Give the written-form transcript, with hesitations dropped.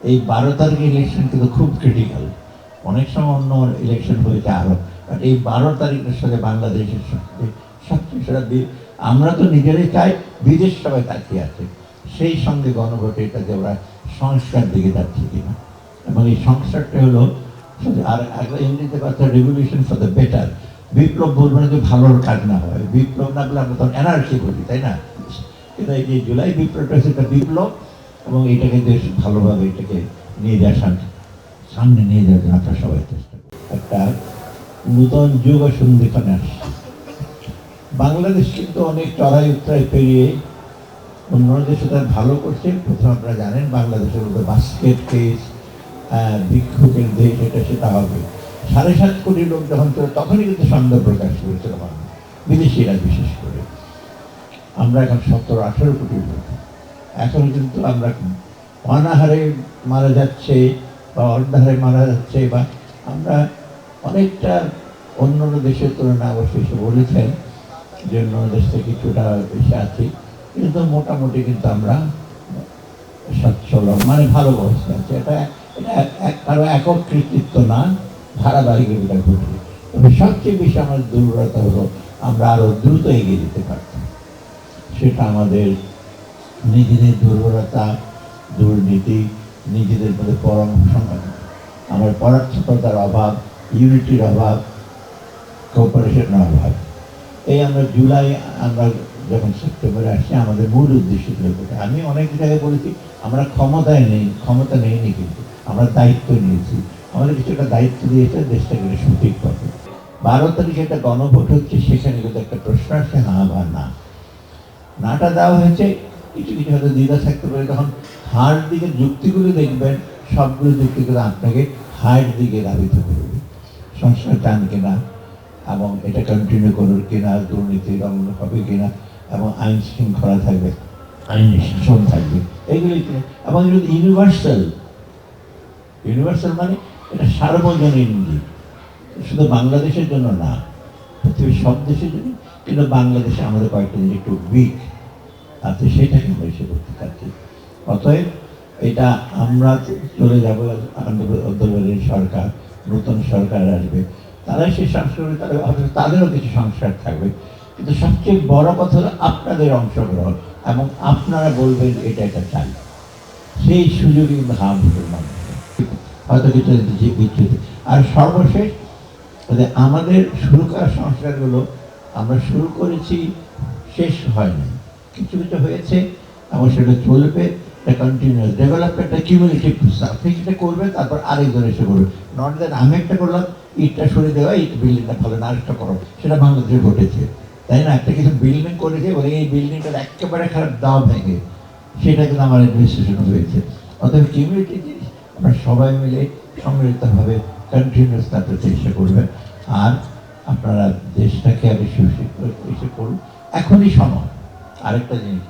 এই ১২ তারিখ ইলেকশন কিন্তু খুব ক্রিটিক্যাল। অনেক সময় অন্য ইলেকশন হয়েছে আরও, বাট এই ১২ তারিখের সাথে বাংলাদেশের সবচেয়ে সেটা আমরা তো নিজেরাই চাই, বিদেশ সবাই তাকিয়ে আছে সেই সঙ্গে গণভোটে এটাকে ওরা সংস্কার দিকে যাচ্ছে কিনা। এবং এই সংস্কারটা হলো আর ইংরেজিতে কথা রেভলিউশন ফর দ্য বেটার। বিপ্লব বলবো না যে ভালোর কাজ না হয়, বিপ্লব না বলে আমরা তখন এনার্জি বলি, তাই না? কিন্তু এই যে জুলাই বিপ্লবটা সেটা বিপ্লব, এবং এটাকে বেশ ভালোভাবে এটাকে নিয়ে যাওয়ার সামনে নিয়ে যাওয়ার জন্য আপনারা সবাই চেষ্টা করি। একটা নূতন যুগ সন্ধিক্ষণে আসছে। বাংলাদেশ কিন্তু অনেক চড়াই উত্তরায় পেরিয়ে অন্য দেশে তার ভালো করছে। প্রথম আপনারা জানেন বাংলাদেশের মধ্যে বাস্কেট কেস, ভিক্ষুকের দেশ, এটা সেটা হবে। ৭.৫ কোটি লোক যখন চলে তখনই কিন্তু সন্দেহ প্রকাশ করেছিল মানুষ, বিদেশিরা বিশেষ করে। আমরা এখন ১৭-১৮ কোটি লোক, এখন কিন্তু আমরা অনাহারে মারা যাচ্ছে বা অর্ধাহারে মারা যাচ্ছে, বা আমরা অনেকটা অন্য দেশের তুলনায় অবশ্যই সে বলেছেন যে অন্য দেশ থেকে কিছুটা বেশি আছি, কিন্তু মোটামুটি কিন্তু আমরা সচ্ছল মানে ভালো অবস্থা আছে। এটা কারো একক কৃতিত্ব না, ধারাবাহিক এটা ঘটে। তবে সবচেয়ে বেশি আমাদের দুর্বলতা হলো আমরা আরও দ্রুত এগিয়ে যেতে পারতাম। সেটা আমাদের নিজেদের দুর্বলতা, দুর্নীতি, নিজেদের মধ্যে আমার পরার্থকতার অভাব, ইউনিটির অভাব, কোঅপারেশনের অভাব। এই আমরা জুলাই আমরা যখন সেপ্টেম্বরে আসছি আমাদের মূল উদ্দেশ্য ছিল। আমি অনেক জায়গায় বলেছি আমরা ক্ষমতা নেইনি, কিন্তু আমরা দায়িত্ব নিয়েছি। আমাদের কিছু একটা দায়িত্ব দিয়েছে দেশটাকে সঠিক পথে। ১২ তারিখে একটা গণভোট হচ্ছে, সেখানে কিন্তু একটা প্রশ্ন আসছে হ্যাঁ বা না। নাটা দেওয়া হয়েছে, কিছু কিছু হয়তো দ্বিধা থাকতে পারে। তখন হার্ড দিকে যুক্তিগুলো দেখবেন, সবগুলো যুক্তিগুলো আপনাকে হার্ড দিকে ধাবিত করবে। সংস্কার চান কিনা, এবং এটা কন্টিনিউ করুন কিনা, দুর্নীতি দমন হবে কিনা, এবং আইন শৃঙ্খলা থাকবে, আইন শাসন থাকবে, এইগুলি। এবং এটা ইউনিভার্সাল মানে এটা সার্বজনীন দিক, শুধু বাংলাদেশের জন্য না, পৃথিবীর সব দেশের জন্য। কিন্তু বাংলাদেশে আমাদের কয়েকটা জিনিস একটু উইক আছে, সেটাকে আমরা এসে করতে চাচ্ছি। অতএব এটা আমরা চলে যাবো, অন্তর্বর্তী সরকার, নতুন সরকার আসবে, তারাই সেই সংস্কার, তাদেরও কিছু সংস্কার থাকবে। কিন্তু সবচেয়ে বড় কথা হলো আপনাদের অংশগ্রহণ, এবং আপনারা বলবেন এটা চাই, সেই সুযোগই কিন্তু হামফুল মাধ্যমে হয়তো কিছু বিচ্যুতি। আর সর্বশেষ আমাদের শুরু করা সংস্কারগুলো আমরা শুরু করেছি, শেষ হয়নি, কিছু কিছু হয়েছে, এবং সেটা চলবে। কন্টিনিউয়াস ডেভেলপমেন্ট, কিউমুলেটিভ আপনি যেটা করবেন তারপর আরেকজন এসে করবে। নট দ্যাট আমি একটা করলাম, ইটটা সরিয়ে দেওয়া, ইট বিল্ডিংটা ভালো না, আরেকটা করো। সেটা বাংলাদেশে ঘটেছে, তাই না? একটা কিছু বিল্ডিং করেছে বলে এই বিল্ডিংটা একেবারে খারাপ, দাও ভেঙে, সেটা কিন্তু আমার অ্যাডমিনিস্ট্রেশন হয়েছে। অতএব কিউমুলেটিভ জিনিস আমরা সবাই মিলে সম্মিলিতভাবে কন্টিনিউয়াস তারপরে চেষ্টা করবেন। আর আপনারা দেশটাকে আগে সুশিক্ষিত এসে করুন, এখনই সময়। আরেকটা জিনিস,